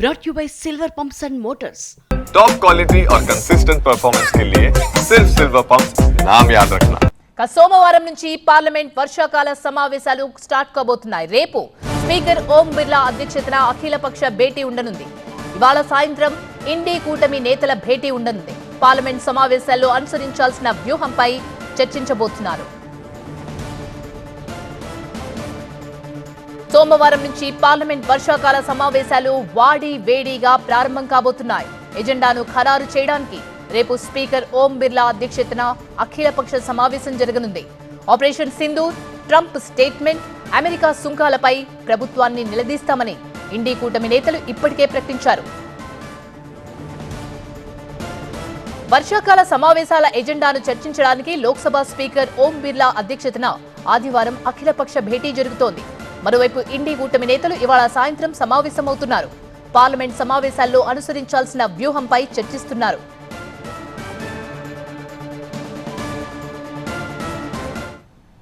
brought you by Silver Pumps and Motors. Top quality और consistent performance के लिए सिर्फ सिल्वर पंप्स नाम याद रखना। సోమవారం నుంచి పార్లమెంట్ వర్షాకాల సమావేశాలు స్టార్ట్ కాబోతున్నాయి. రేపు స్పీకర్ ఓం బిర్లా అధ్యక్షతన అఖిలపక్ష భేటీ ఉండనుంది. ఇవాళ సాయంత్రం ఇండి కూటమి నేతల భేటీ ఉండనుంది. పార్లమెంట్ సమావేశాల్లో అనుసరించాల్సిన వ్యూహంపై చర్చించబోతున్నారు. సోమవారం నుంచి పార్లమెంట్ వర్షాకాల సమావేశాలు వాడి వేడిగా ప్రారంభం కాబోతున్నాయి. ఎజెండాను ఖరారు చేయడానికి రేపు స్పీకర్ ఓం బిర్లా అధ్యక్షతన అఖిలపక్ష సమావేశం జరగనుంది. Operation Sindoor, Trump statement, America సుంకాలపై ప్రభుత్వాన్ని నిలదీస్తామని ఇండి కూటమి నేతలు ఇప్పటికే ప్రకటించారు. వర్షాకాల సమావేశాల ఎజెండాను చర్చించడానికి లోక్సభ స్పీకర్ ఓం బిర్లా అధ్యక్షతన ఆదివారం అఖిలపక్ష భేటీ జరుగుతోంది. మరోవైపు ఇండి కూటమి నేతలు ఇవాళ సాయంత్రం సమావేశమవుతున్నారు. పార్లమెంట్ సమావేశాల్లో అనుసరించాల్సిన వ్యూహంపై చర్చిస్తున్నారు.